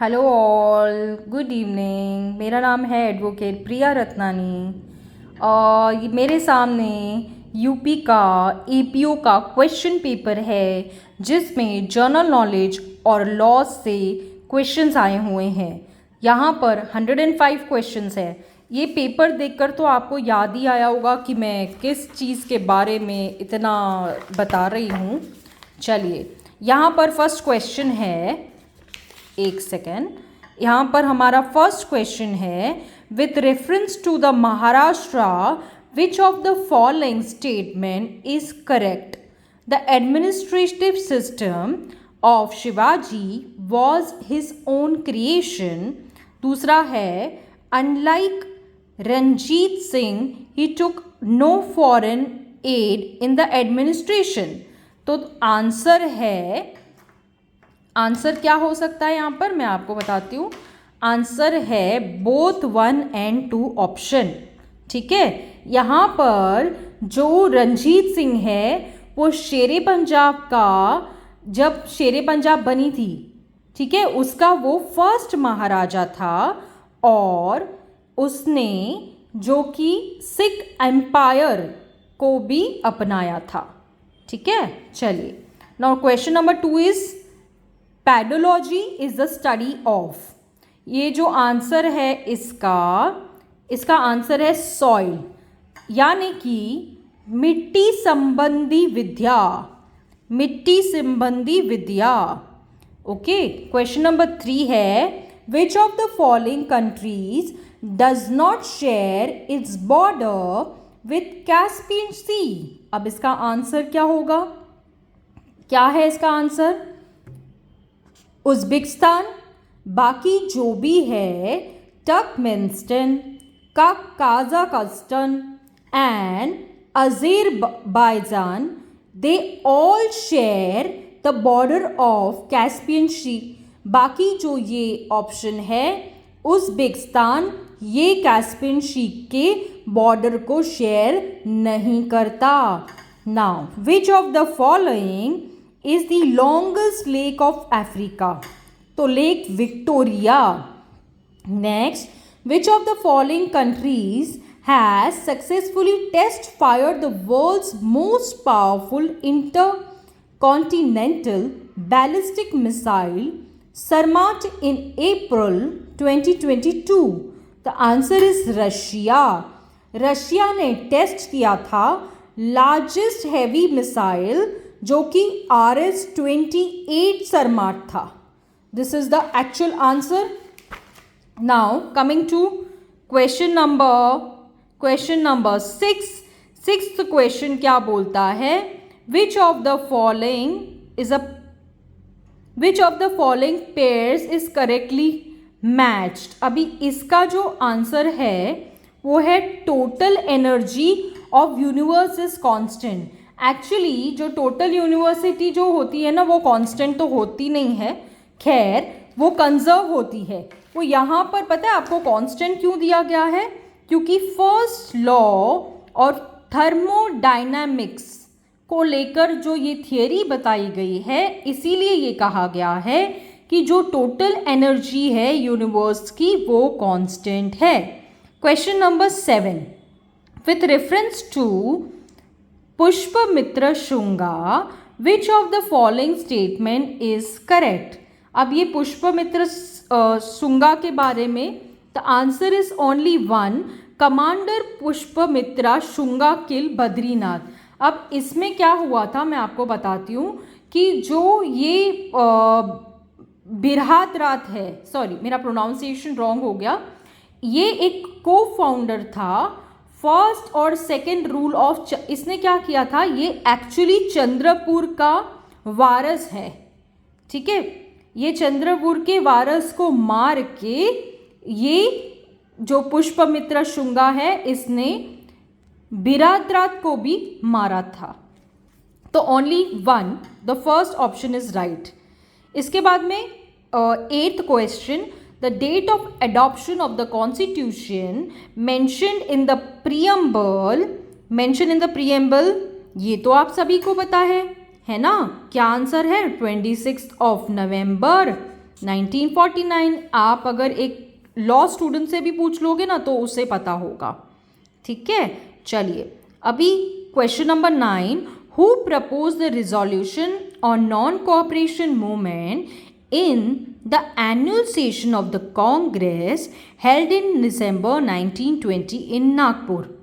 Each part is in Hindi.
Hello all, good evening. मेरा नाम है एडवोकेट प्रिया रत्नानी और मेरे सामने यूपी का एपीओ का क्वेश्चन पेपर है जिसमें जनरल नॉलेज और लॉ से क्वेश्चंस आए हुए हैं। यहाँ पर 105 क्वेश्चंस है। ये पेपर देखकर तो आपको याद ही आया होगा कि मैं किस चीज़ के बारे में इतना बता रही हूँ। चलिए, यहाँ पर फर्स्ट क्वेश्चन है, एक सेकेंड। यहाँ पर हमारा फर्स्ट क्वेश्चन है, with reference to the Maharashtra which of the following statement is correct? The administrative system of Shivaji was his own creation. दूसरा है, unlike Ranjit Singh he took no foreign aid in the administration. तो आंसर है, आंसर क्या हो सकता है यहाँ पर मैं आपको बताती हूँ। आंसर है बोथ 1 and 2 ऑप्शन। ठीक है, यहाँ पर जो रंजीत सिंह है वो शेरे पंजाब का, जब शेरे पंजाब बनी थी, ठीक है, उसका वो फर्स्ट महाराजा था और उसने जो कि सिख एम्पायर को भी अपनाया था। ठीक है, चलिए, now question number 2 is pedology is the study of. ये जो आंसर है इसका आंसर है सॉइल, यानी कि मिट्टी संबंधी विद्या, मिट्टी संबंधी विद्या। ओके, क्वेश्चन नंबर 3 है, which of the following countries does not share its border with Caspian sea. अब इसका आंसर क्या होगा? क्या है इसका आंसर? उज़्बेकिस्तान, बाकी जो भी है, Turkmenistan, Kazakhstan and Azerbaijan, they all share the border of Caspian sea. बाकी जो ये ऑप्शन है, उज़्बेकिस्तान ये कैस्पियन सी के बॉर्डर को शेयर नहीं करता। Now which of the following is the longest lake of Africa? तो lake Victoria. Next, which of the following countries has successfully test fired the world's most powerful intercontinental ballistic missile Sarmat in April 2022? The answer is Russia. Russia ने टेस्ट किया था लार्जेस्ट हैवी मिसाइल जो कि RS-28 सरमाट था। This is the actual answer. Now coming to question number 6। Sixth question क्या बोलता है? Which of the following pairs is correctly matched. अभी इसका जो आंसर है वो है total energy of universe is constant. Actually जो टोटल यूनिवर्सिटी जो होती है ना, वो कांस्टेंट तो होती नहीं है, खैर वो कंजर्व होती है। वो यहाँ पर पता है आपको कांस्टेंट क्यों दिया गया है? क्योंकि फर्स्ट लॉ और थर्मोडायनामिक्स को लेकर जो ये थियरी बताई गई है, इसीलिए ये कहा गया है कि जो टोटल एनर्जी है यूनिवर्स की वो कांस्टेंट है। Question number 7, with reference to Pushpamitra Shunga which of the following statement is correct? अब ये पुष्पमित्र शुंगा के बारे में the answer is only 1, commander Pushpamitra Shunga kill Badrinath. अब इसमें क्या हुआ था मैं आपको बताती हूँ कि जो ये बिरहातरात है, सॉरी मेरा प्रोनाउंसिएशन रॉन्ग हो गया, ये एक को फाउंडर था फर्स्ट और सेकेंड रूल ऑफ। इसने क्या किया था? ये एक्चुअली चंद्रपुर का वारस है। ठीक है, ये चंद्रपुर के वारस को मार के ये जो पुष्पमित्र शुंगा है इसने बिरादरात को भी मारा था। तो only 1, the first option is right. इसके बाद में 8th question, the date of adoption of the constitution mentioned in the preamble, ये तो आप सभी को पता है ना? क्या आंसर है? 26 November 1949। आप अगर एक लॉ स्टूडेंट से भी पूछ लोगे ना तो उसे पता होगा। ठीक है, चलिए अभी question number 9, who propose the resolution on non cooperation movement in the annual session of the Congress held in December 1920 in Nagpur.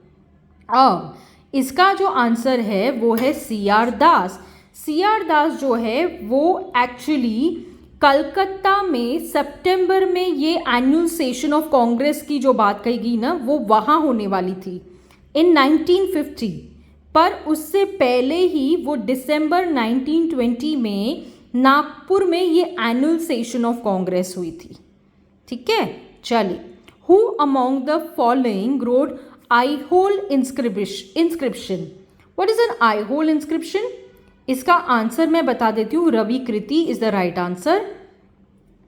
अब इसका जो आंसर है वो है सी आर दास। सी आर दास जो है वो एक्चुअली कलकत्ता में सितंबर में ये एनुअल सेशन ऑफ कांग्रेस की जो बात कही गई ना वो वहाँ होने वाली थी इन 1950, पर उससे पहले ही वो दिसंबर 1920 में नागपुर में ये एनुअल सेशन ऑफ कांग्रेस हुई थी। ठीक है, चलिए who among the following wrote Aihole inscription. What is an Aihole inscription? इसका आंसर मैं बता देती हूँ, Ravikirti is the right answer,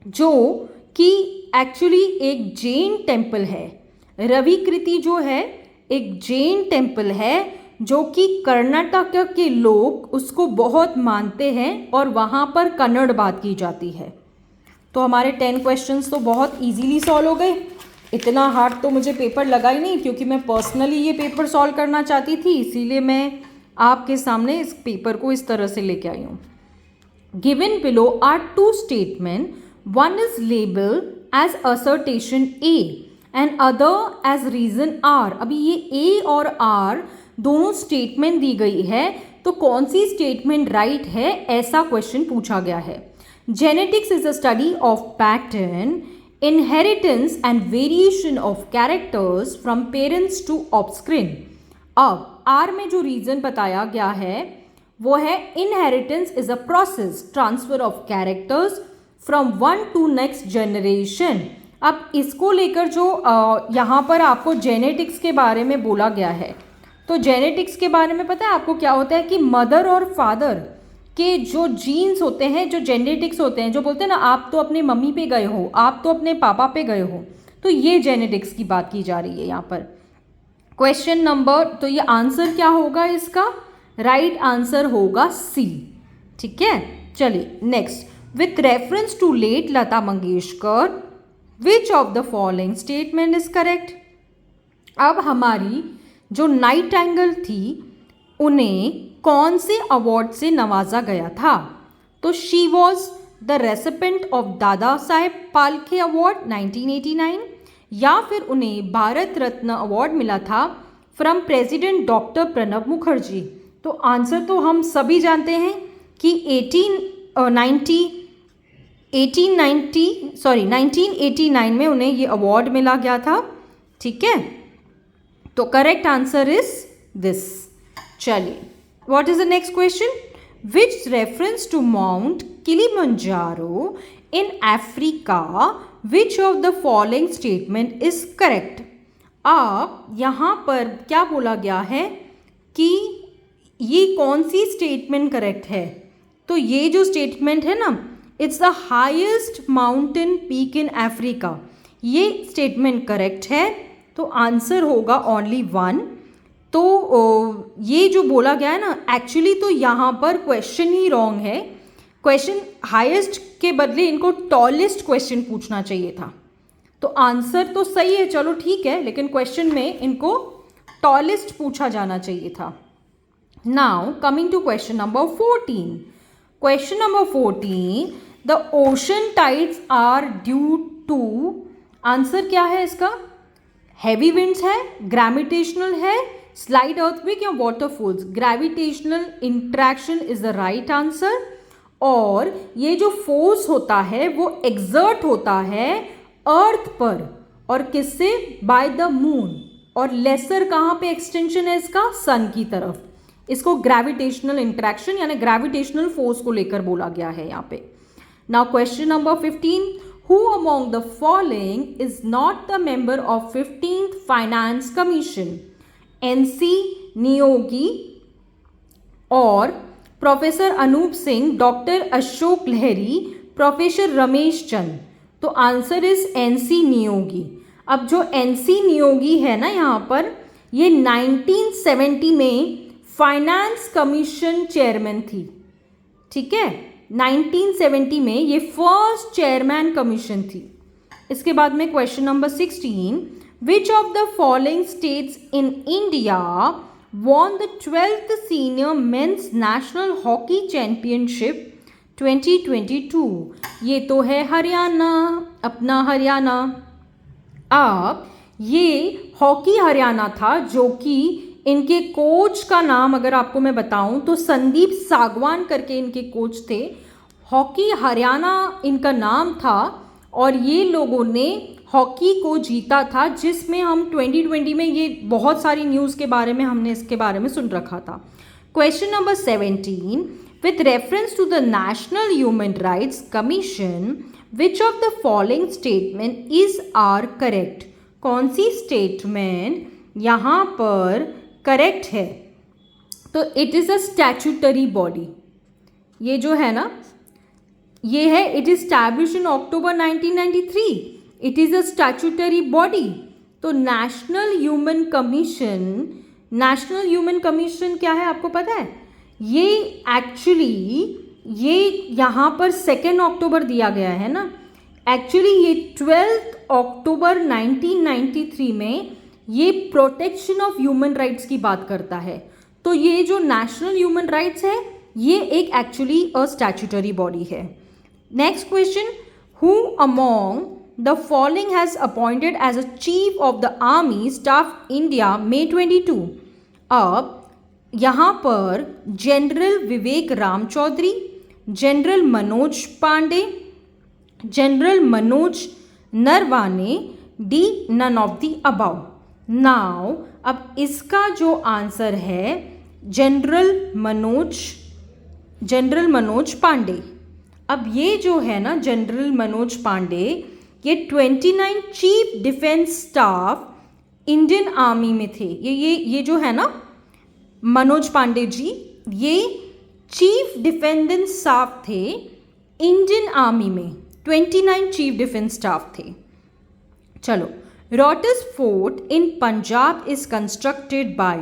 जो कि एक्चुअली एक जैन टेम्पल है। रवि कृति जो है एक जैन टेम्पल है जो कि कर्नाटक के लोग उसको बहुत मानते हैं और वहाँ पर कन्नड़ बात की जाती है। तो हमारे 10 क्वेश्चंस तो बहुत इजीली सॉल्व हो गए। इतना हार्ड तो मुझे पेपर लगा ही नहीं, क्योंकि मैं पर्सनली ये पेपर सॉल्व करना चाहती थी, इसीलिए मैं आपके सामने इस पेपर को इस तरह से लेके आई हूँ। Given below are 2 statement, one is label as assertion A and other as reason R. अभी ये ए और आर दोनों स्टेटमेंट दी गई है, तो कौन सी स्टेटमेंट राइट है ऐसा क्वेश्चन पूछा गया है। Genetics is a study of pattern, inheritance and variation of characters from parents to offspring। अब आर में जो रीजन बताया गया है वो है inheritance is a process transfer of characters from one to next generation। अब इसको लेकर जो यहाँ पर आपको जेनेटिक्स के बारे में बोला गया है, तो जेनेटिक्स के बारे में पता है आपको क्या होता है कि मदर और फादर के जो जीन्स होते हैं, जो जेनेटिक्स होते हैं, जो बोलते हैं ना आप तो अपने मम्मी पे गए हो, आप तो अपने पापा पे गए हो, तो ये जेनेटिक्स की बात की जा रही है यहाँ पर। क्वेश्चन नंबर, तो ये आंसर क्या होगा इसका? राइट आंसर होगा सी। ठीक है, चलिए next, with reference to late Lata Mangeshkar which of the following statement is correct. अब हमारी जो नाइटिंगेल थी उन्हें कौन से अवार्ड से नवाजा गया था? तो she was the recipient of Dada Saheb Phalke award 1989, या फिर उन्हें भारत रत्न अवार्ड मिला था from president doctor Pranab Mukherjee. तो आंसर तो हम सभी जानते हैं कि 1989 में उन्हें ये अवार्ड मिला गया था। ठीक है, तो करेक्ट आंसर इज दिस। चलिए, what is the next question? Which reference to Mount Kilimanjaro in Africa, which of the following statement is correct? अब यहाँ पर क्या बोला गया है कि ये कौन सी स्टेटमेंट करेक्ट है? तो ये जो स्टेटमेंट है ना, it's the highest mountain peak in Africa, ये स्टेटमेंट करेक्ट है। तो आंसर होगा ओनली 1। तो ये जो बोला गया है ना, एक्चुअली तो यहाँ पर क्वेश्चन ही रॉन्ग है। क्वेश्चन हाईएस्ट के बदले इनको टॉलेस्ट क्वेश्चन पूछना चाहिए था। तो आंसर तो सही है, चलो ठीक है, लेकिन क्वेश्चन में इनको टॉलेस्ट पूछा जाना चाहिए था। Now coming to question number 14। Question number 14, the ocean tides are due to, answer क्या है इसका? हैवी विंड्स है, ग्रेविटेशनल है, स्लाइड अर्थक्वेक या waterfalls. Gravitational interaction is the right answer. और ये जो फोर्स होता है वो एक्सर्ट होता है अर्थ पर, और किससे? By the moon. और लेसर कहाँ पे एक्सटेंशन है इसका? सन की तरफ। इसको ग्रेविटेशनल इंट्रैक्शन यानी ग्रेविटेशनल फोर्स को लेकर बोला गया है यहाँ पे। Now question number 15, who among the following is not the member of 15th finance commission? NC Niyogi और professor Anoop Singh, doctor Ashok Lahiri, professor Ramesh Chand. तो आंसर इज एनसी नियोगी। अब जो एनसी नियोगी है ना यहाँ पर, ये 1970 में फाइनेंस कमीशन चेयरमैन थी। ठीक है, 1970 में ये फर्स्ट चेयरमैन कमीशन थी। इसके बाद में question number 16, which of the following states in India won the 12th senior mains national hockey championship 2022? ये तो है हरियाणा, अपना हरियाणा। अब ये हॉकी हरियाणा था, जो कि इनके कोच का नाम अगर आपको मैं बताऊं तो संदीप सागवान करके इनके कोच थे। हॉकी हरियाणा इनका नाम था और ये लोगों ने हॉकी को जीता था, जिसमें हम 2020 में ये बहुत सारी न्यूज़ के बारे में हमने इसके बारे में सुन रखा था। Question number 17, with reference to the national human rights commission which of the following statement is are correct? कौन सी स्टेटमेंट यहाँ पर करेक्ट है? तो it is a statutory body. ये जो है ना, ये है it is establish in October 1993। It is a statutory body. तो नेशनल ह्यूमन कमीशन क्या है आपको पता है? ये एक्चुअली ये यहाँ पर 2 अक्टूबर दिया गया है ना। एक्चुअली ये 12 अक्टूबर 1993 में ये प्रोटेक्शन ऑफ ह्यूमन राइट्स की बात करता है। तो ये जो नेशनल ह्यूमन राइट्स है ये एक एक्चुअली अ स्टैट्यूटरी बॉडी है। Next question, who among the following has appointed as a chief of the army staff India May 22? अब यहाँ पर general Vivek Ram Chaudhary, general Manoj Pande, general Manoj Naravane, D none of the above. Now अब इसका जो आंसर है जनरल मनोज पांडे। अब ये जो है ना जनरल मनोज पांडे, ये 29 chief defence staff Indian army में थे। ये जो है ना मनोज पांडे जी, ये चीफ डिफेंस स्टाफ थे इंडियन आर्मी में। 29 चीफ डिफेंस स्टाफ थे। चलो, Rohtas fort in Punjab is constructed by.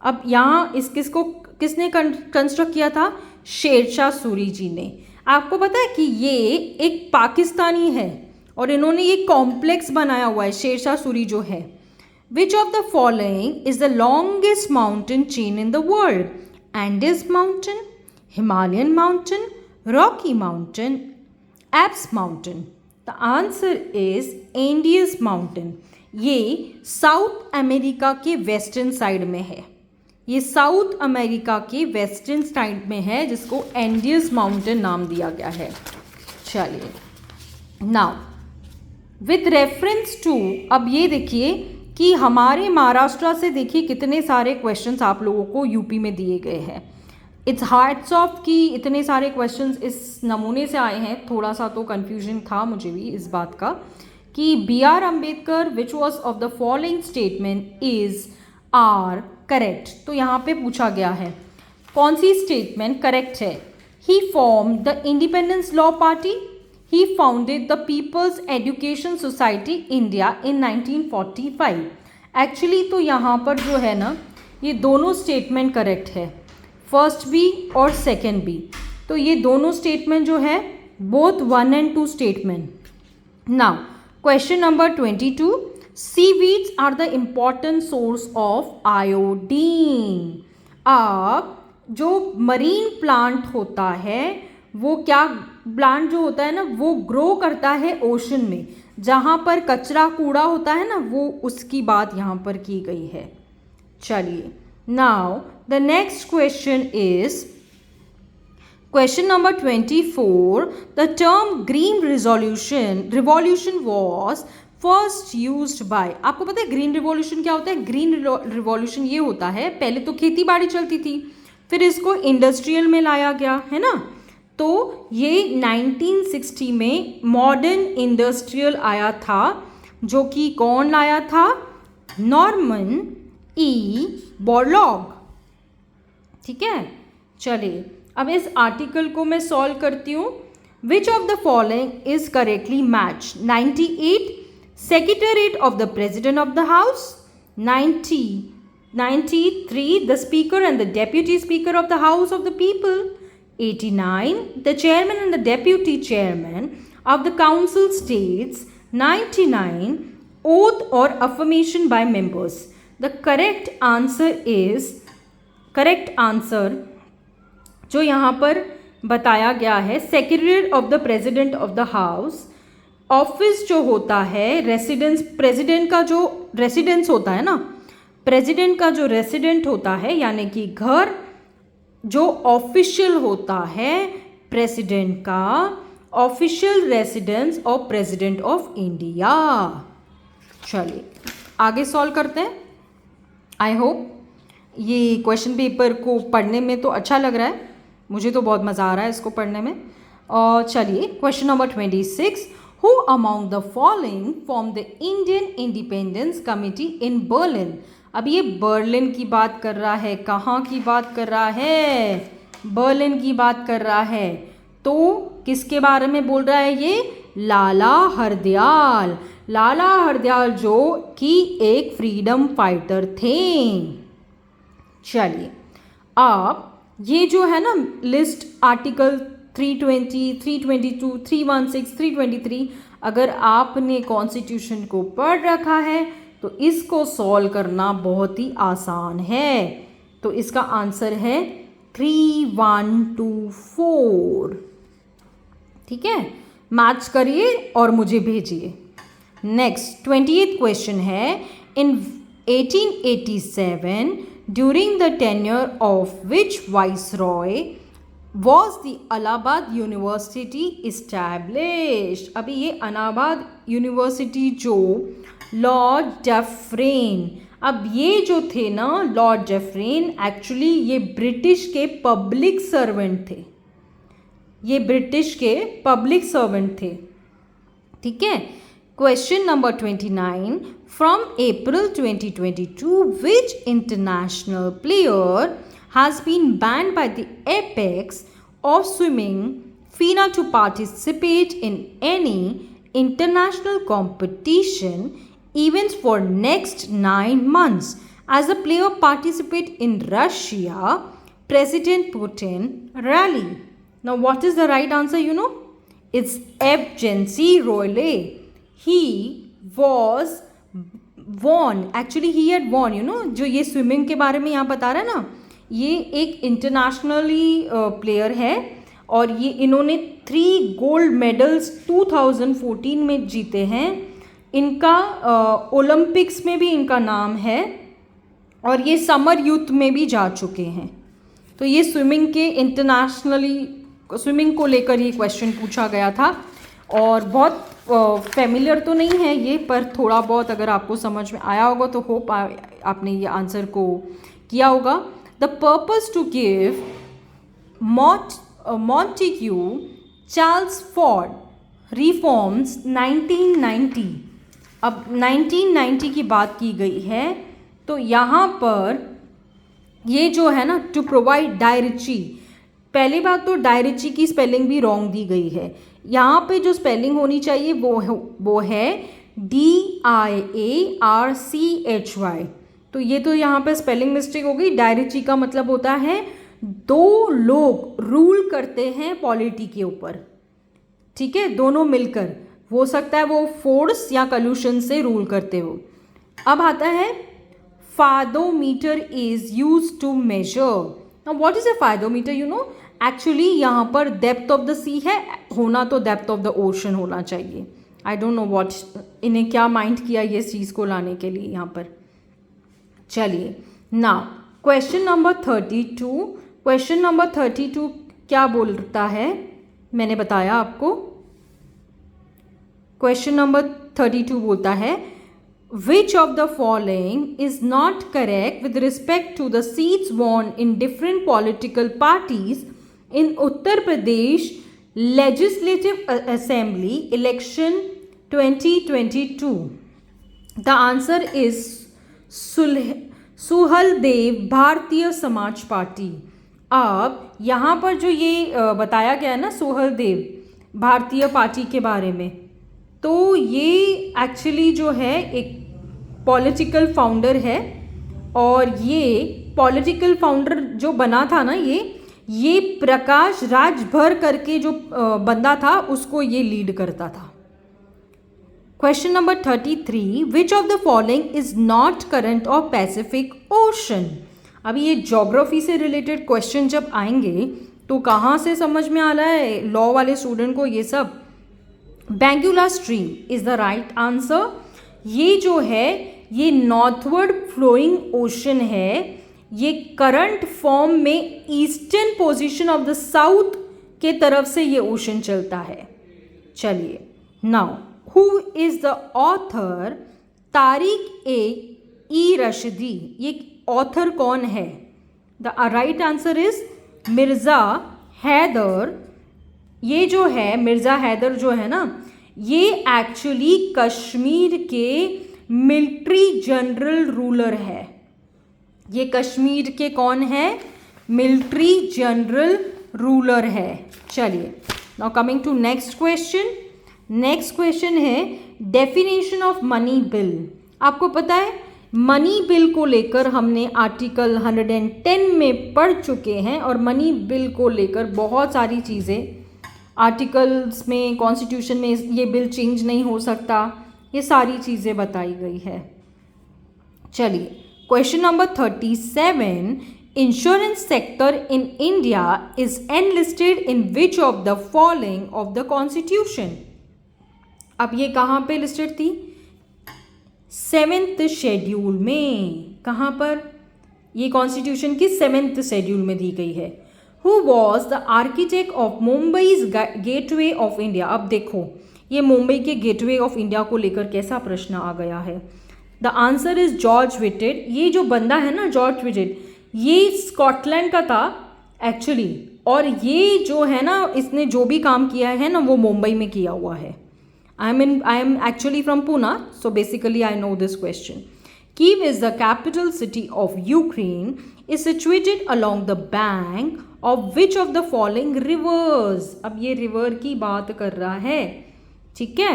अब यहाँ किसने कंस्ट्रक्ट किया था? शेरशाह सूरी जी ने। आपको पता है कि ये एक पाकिस्तानी है और इन्होंने ये कॉम्प्लेक्स बनाया हुआ है, शेरशाह सूरी जो है। Which of the following is the longest mountain chain in the world? Andes mountain, Himalayan mountain, Rocky mountain, apps mountain. The answer is Andes mountain. ये साउथ अमेरिका के वेस्टर्न साइड में है। ये साउथ अमेरिका के वेस्टर्न साइड में है, जिसको एंडीज माउंटेन नाम दिया गया है। चलिए, नाउ विथ रेफरेंस टू, अब ये देखिए कि हमारे महाराष्ट्र से देखिए कितने सारे क्वेश्चंस आप लोगों को यूपी में दिए गए हैं। इट्स हार्ट्स ऑफ कि इतने सारे क्वेश्चंस इस नमूने से आए हैं। थोड़ा सा तो कन्फ्यूजन था मुझे भी इस बात का कि B.R. Ambedkar which was of the following statement is are correct. तो यहाँ पे पूछा गया है कौन सी स्टेटमेंट करेक्ट है। He form the independence law party, he founded the people's education society India in 1945। Actually तो यहाँ पर जो है ना, ये दोनों स्टेटमेंट करेक्ट है, फर्स्ट भी और सेकेंड भी। तो ये दोनों स्टेटमेंट जो है both 1 and 2 statement. Now question number 22, seaweeds are the important source of iodine. अब जो मरीन प्लांट होता है वो क्या, प्लांट जो होता है ना वो ग्रो करता है ओशन में, जहाँ पर कचरा कूड़ा होता है ना, वो उसकी बात यहाँ पर की गई है। चलिए, now the next question is question number 24, the term green revolution was first used by. आपको पता है ग्रीन रिवॉल्यूशन क्या होता है? ग्रीन रिवॉल्यूशन ये होता है, पहले तो खेती बाड़ी चलती थी, फिर इसको इंडस्ट्रियल में लाया गया है ना। तो ये 1960 में मॉडर्न इंडस्ट्रियल आया था, जो कि कौन लाया था? Norman E Borlaug. ठीक है, चलिए अब इस आर्टिकल को मैं सॉल्व करती हूँ। विच of the following is correctly match? 98 secretariat of the president of the house, 93 the speaker and the deputy speaker of the house of the people, 89. The chairman and the deputy chairman of the council states. 99. Oath or affirmation by members. The correct answer जो यहाँ पर बताया गया है, secretary of the president of the house. Office जो होता है, रेसिडेंस, प्रेसिडेंट का जो रेसिडेंस होता है ना, प्रेसिडेंट का जो रेसिडेंट होता है यानी कि घर, जो ऑफिशियल होता है प्रेसिडेंट का, official residence of president of India. चलिए आगे सॉल्व करते हैं. आई होप ये क्वेश्चन पेपर को पढ़ने में तो अच्छा लग रहा है, मुझे तो बहुत मज़ा आ रहा है इसको पढ़ने में. और चलिए question number 26. Who among the following form the Indian independence committee in Berlin. अब ये बर्लिन की बात कर रहा है, कहाँ की बात कर रहा है, बर्लिन की बात कर रहा है. तो किसके बारे में बोल रहा है ये? लाला हरदयाल. लाला हरदयाल जो कि एक फ्रीडम फाइटर थे. चलिए अब ये जो है ना लिस्ट, आर्टिकल 320, 322, 316, 323, अगर आपने कॉन्स्टिट्यूशन को पढ़ रखा है तो इसको सॉल्व करना बहुत ही आसान है. तो इसका आंसर है 3124. ठीक है, मैच करिए और मुझे भेजिए. नेक्स्ट 28th क्वेश्चन है. इन 1887 during the tenure of which viceroy was the Allahabad university established. अभी ये इलाहाबाद यूनिवर्सिटी जो लॉर्ड डफरेन, अब ये जो थे ना लॉर्ड डफरेन, एक्चुअली ये ब्रिटिश के पब्लिक सर्वेंट थे. ये ब्रिटिश के पब्लिक सर्वेंट थे. ठीक है. Question number 29. From April 2022 which international player has been banned by the apex of swimming FINA to participate in any international competition events for next 9 months as the player participate in Russia President Putin rally. Now what is the right answer? You know, it's Evgeny Royle. He was won, actually he had won, you know, जो ये स्विमिंग के बारे में यहाँ बता रहा है ना, ये एक इंटरनेशनली प्लेयर है और ये इन्होंने 3 गोल्ड मेडल्स 2014 में जीते हैं. इनका ओलंपिक्स में भी इनका नाम है और ये समर यूथ में भी जा चुके हैं. तो ये स्विमिंग के इंटरनेशनली स्विमिंग को लेकर ये क्वेश्चन पूछा गया था और बहुत फेमिलियर तो नहीं है ये, पर थोड़ा बहुत अगर आपको समझ में आया होगा तो होप आपने ये आंसर को किया होगा. The purpose to give Montague Charles Ford reforms 1990. अब 1990 की बात की गई है तो यहाँ पर ये जो है ना टू प्रोवाइड डायरेची, पहली बात तो डायरेची की स्पेलिंग भी रॉन्ग दी गई है. यहाँ पे जो स्पेलिंग होनी चाहिए वो है DIARCHY. तो ये तो यहाँ पे स्पेलिंग मिस्टेक हो गई. डायरेची का मतलब होता है 2 लोग रूल करते हैं पॉलिटी के ऊपर. ठीक है, दोनों मिलकर, हो सकता है वो फोर्स या कल्यूशन से रूल करते हो. अब आता है fathometer is use to measure. Now what is a fathometer? You know, actually यहाँ पर डेप्थ ऑफ द सी है, होना तो डेप्थ ऑफ द ओशन होना चाहिए. आई डोंट नो व्हाट, इन्हें क्या माइंड किया ये चीज़ को लाने के लिए यहाँ पर. चलिए ना क्वेश्चन नंबर 32. क्वेश्चन नंबर 32 क्या बोलता है, मैंने बताया आपको. क्वेश्चन नंबर 32 बोलता है which of the following is not correct with respect to the seats won in different political parties in Uttar Pradesh legislative assembly election 2022. The answer is Suheldev Bharatiya Samaj party. अब यहाँ पर जो ये बताया गया है ना सुहलदेव भारतीय पार्टी के बारे में, तो ये एक्चुअली जो है एक पॉलिटिकल फाउंडर है और ये पॉलिटिकल फाउंडर जो बना था ना, ये प्रकाश राजभर करके जो बंदा था उसको ये लीड करता था। Question number 33, which of the following is not current of Pacific ocean. अभी ये ज्योग्राफी से रिलेटेड क्वेश्चन जब आएंगे तो कहाँ से समझ में आ रहा है लॉ वाले स्टूडेंट को ये सब। Benguela stream is the right answer. ये जो है ये नॉर्थवर्ड फ्लोइंग ओशन है। ये करंट फॉर्म में eastern position of the south के तरफ से ये ओशन चलता है। चलिए, now who is the author Tarikh i Rashidi. ये ऑथर कौन है? The right answer is Mirza Haidar. ये जो है मिर्ज़ा हैदर जो है ना, ये एक्चुअली कश्मीर के मिलिट्री जनरल रूलर है। ये कश्मीर के कौन है? मिलिट्री जनरल रूलर है। चलिए, now coming to next question. Next question है डेफिनेशन ऑफ मनी बिल। आपको पता है मनी बिल को लेकर हमने आर्टिकल 110 में पढ़ चुके हैं और मनी बिल को लेकर बहुत सारी चीज़ें आर्टिकल्स में, कॉन्स्टिट्यूशन में ये बिल चेंज नहीं हो सकता, ये सारी चीज़ें बताई गई है। चलिए, question number 37, insurance sector in India is enlisted in which of the following of the constitution. अब ये कहाँ पे लिस्टेड थी? 7th शेड्यूल में। कहाँ पर? ये कॉन्स्टिट्यूशन की 7th शेड्यूल में दी गई है। Who was the architect of Mumbai's gateway of India. अब देखो ये मुंबई के गेटवे ऑफ इंडिया को लेकर कैसा प्रश्न आ गया है। The answer is George witted. ये जो बंदा है ना जॉर्ज विटेड, ये स्कॉटलैंड का था एक्चुअली, और ये जो है ना इसने जो भी काम किया है ना वो मुंबई में किया हुआ है। I am actually from Pune, so basically I know this question. Kyiv is the capital city of Ukraine, is situated along the bank of which of the following rivers? अब ये रिवर की बात कर रहा है, ठीक है।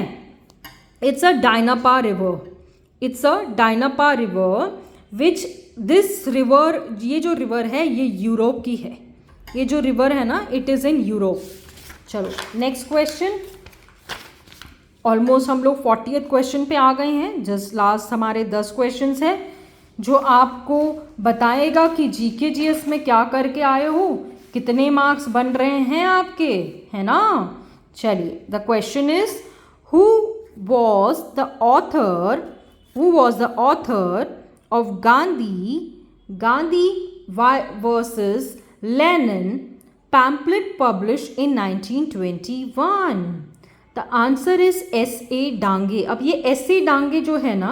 It's a Dnieper river. It's a Dnieper river, which this river, ये जो रिवर है ये यूरोप की है। ये जो रिवर है ना इट इज़ इन यूरोप। चलो नेक्स्ट क्वेश्चन। ऑलमोस्ट हम लोग 40th क्वेश्चन पे आ गए हैं। जस्ट लास्ट हमारे 10 क्वेश्चंस हैं जो आपको बताएगा कि जीके जीएस में क्या करके आए हो, कितने मार्क्स बन रहे हैं आपके, है ना। चलिए, the question is who was the author of Gandhi versus Lenin pamphlet publish in 1921। The answer is S.A. Dange. अब ये S.A. डांगे जो है ना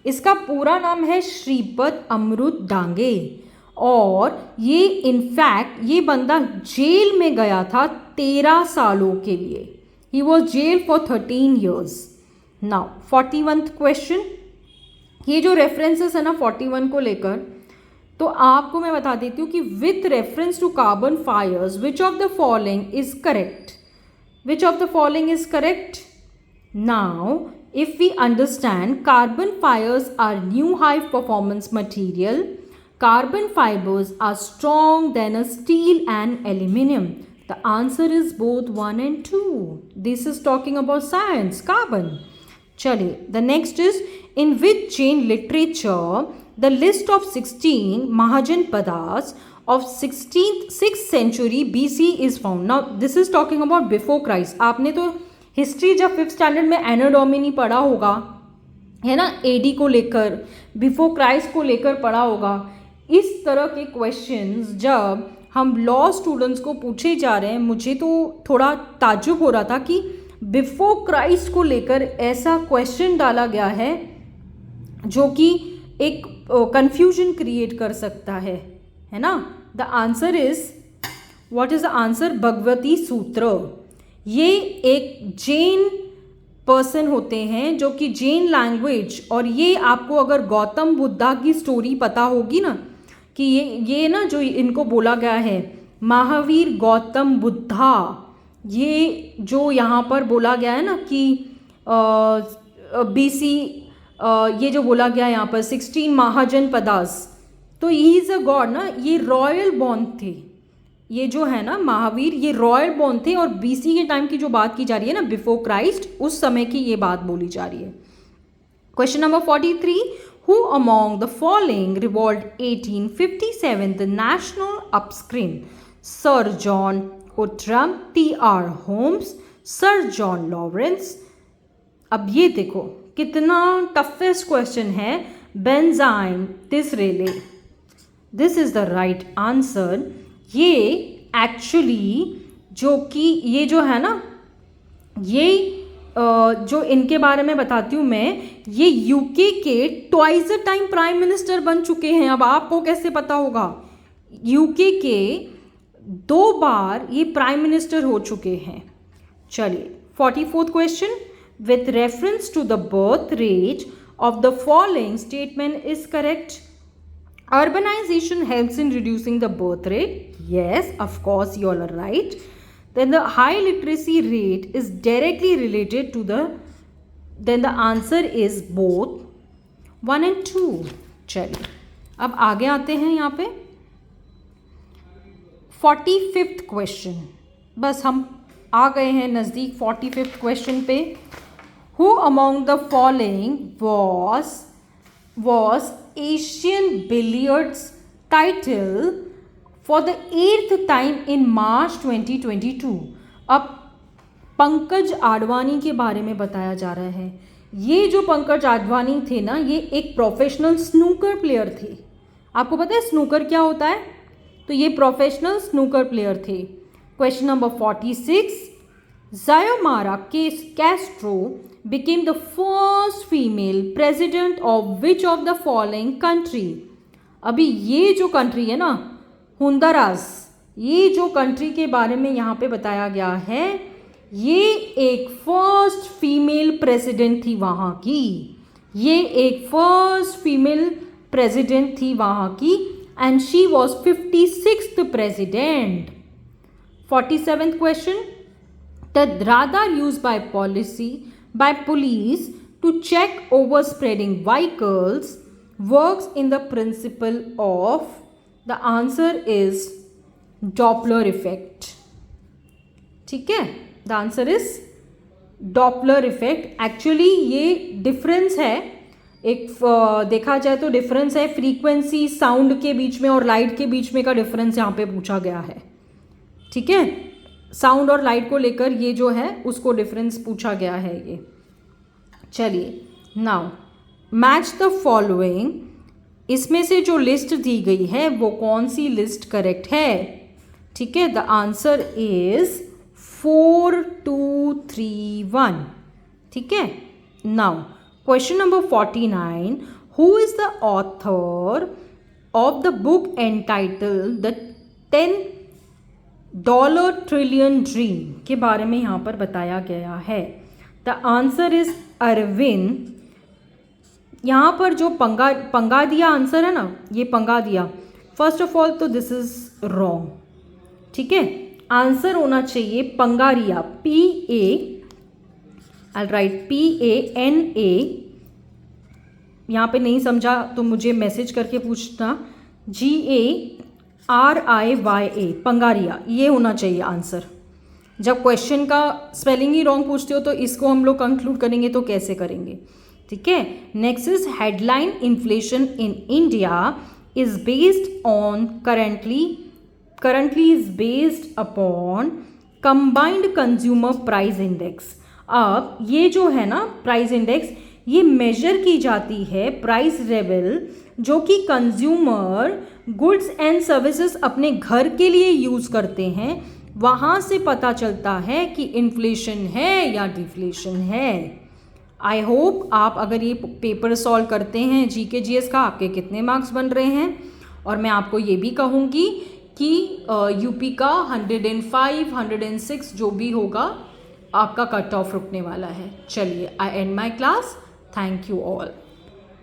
इसका पूरा नाम है श्रीपद अमृत डांगे, और ये इनफैक्ट ये बंदा जेल में गया था 13 सालों के लिए। He was jail for 13 years। Now 41th question. ये जो रेफरेंसेस है ना 41 को लेकर, तो आपको मैं बता देती हूँ कि with reference to carbon fibres which of the following is correct. Which of the following is correct? Now, if we understand carbon fibers are new high performance material, carbon fibers are strong than a steel and aluminum. The answer is both 1 and 2. This is talking about science, carbon. Chaliye, the next is in which Jain literature the list of 16 Mahajanpadas of 6th century BC is found. Now this is talking about before Christ. आपने तो हिस्ट्री जब 5th स्टैंडर्ड में एनो डोमिनी पढ़ा होगा, है ना, AD को लेकर, बिफोर क्राइस्ट को लेकर पढ़ा होगा। इस तरह के क्वेश्चंस जब हम लॉ स्टूडेंट्स को पूछे जा रहे हैं, मुझे तो थोड़ा ताज्जुब हो रहा था कि बिफोर क्राइस्ट को लेकर ऐसा क्वेश्चन डाला गया है जो कि एक कंफ्यूजन क्रिएट कर सकता है ना। The answer is, what is the answer? Bhagwati सूत्र। ये एक जैन पर्सन होते हैं जो कि जैन लैंग्वेज, और ये आपको अगर गौतम बुद्धा की स्टोरी पता होगी ना कि ये ना जो इनको बोला गया है महावीर गौतम बुद्धा, ये जो यहाँ पर बोला गया है ना कि BC ये जो बोला गया यहाँ पर 16 महाजनपदास, तो ही इज़ अ गॉड ना, ये रॉयल बॉर्न थे। ये जो है ना महावीर, ये रॉयल बॉर्न थे और BC के टाइम की जो बात की जा रही है ना, बिफोर क्राइस्ट, उस समय की ये बात बोली जा रही है। Question number 43, who among the following revolt 1857 the national upscreen? Sir John Outram, TR Holmes, sir John Lawrence. अब ये देखो कितना टफेस्ट क्वेश्चन है। Benjamin Disraeli, this is the right answer. ये एक्चुअली जो कि ये जो है ना, ये जो इनके बारे में बताती हूँ मैं, ये यूके के twice a time prime minister बन चुके हैं। अब आपको कैसे पता होगा? यूके के 2 बार ये प्राइम मिनिस्टर हो चुके हैं। चलिए 44th question, with reference to the birth rate of the following statement is correct? Urbanization helps in reducing the birth rate. Yes, of course, you all are right. Then the high literacy rate is directly related to the, then the answer is both 1 and 2. चलिए अब आगे आते हैं यहाँ पे 45th क्वेश्चन। बस हम आ गए हैं नज़दीक 45th क्वेश्चन पे। Who among the following was Asian Billiards title for the 8th time in March 2022? अब पंकज आडवाणी के बारे में बताया जा रहा है। ये जो पंकज आडवाणी थे ना, ये एक प्रोफेशनल स्नूकर प्लेयर थे। आपको पता है स्नूकर क्या होता है? तो ये प्रोफेशनल स्नूकर प्लेयर थे। Question number 46, Xiomara Castro became the first female president of which of the following country? अभी ये जो कंट्री है ना, होंडुरास, ये जो कंट्री के बारे में यहाँ पे बताया गया है, ये एक फर्स्ट फीमेल प्रेसिडेंट थी वहाँ की। ये एक फर्स्ट फीमेल प्रेसिडेंट थी वहाँ की and she was 56th president. 47th question, the radar used by police to check overspreading vehicles works in the principle of, the answer is Doppler effect. ठीक है, the answer is Doppler effect. Actually ये डिफरेंस है, एक देखा जाए तो डिफरेंस है फ्रीक्वेंसी साउंड के बीच में और लाइट के बीच में का डिफरेंस यहाँ पे पूछा गया है। ठीक है, साउंड और लाइट को लेकर ये जो है उसको डिफरेंस पूछा गया है ये। चलिए नाउ मैच द फॉलोइंग, इसमें से जो लिस्ट दी गई है वो कौन सी लिस्ट करेक्ट है? ठीक है, द आंसर इज 4, 2, 3, 1। ठीक है, now question number 49, who is the author of the book entitled the $10 trillion dream के बारे में यहाँ पर बताया गया है। The answer is Arvind. यहाँ पर जो पंगा दिया आंसर है ना, ये पंगा दिया, फर्स्ट ऑफ ऑल तो दिस इज रॉन्ग। ठीक है, आंसर होना चाहिए पंगारिया, I'll write PANA। यहाँ पे नहीं समझा तो मुझे मैसेज करके पूछना, GARIYA, पंगारिया, ये होना चाहिए आंसर। जब क्वेश्चन का स्पेलिंग ही रॉन्ग पूछते हो तो इसको हम लोग कंक्लूड करेंगे तो कैसे करेंगे? ठीक है, next is headline, inflation in India is based on currently is based upon combined consumer price index। अब ये जो है ना प्राइस इंडेक्स, ये मेजर की जाती है प्राइस लेवल जो कि कंज्यूमर गुड्स एंड सर्विसेज अपने घर के लिए यूज़ करते हैं, वहाँ से पता चलता है कि इन्फ्लेशन है या डिफ्लेशन है। आई होप आप अगर ये पेपर सॉल्व करते हैं GK GS का, आपके कितने मार्क्स बन रहे हैं। और मैं आपको ये भी कहूँगी कि यूपी का 105, 106 जो भी होगा आपका कट ऑफ रुकने वाला है। चलिए, I end my class. Thank you all.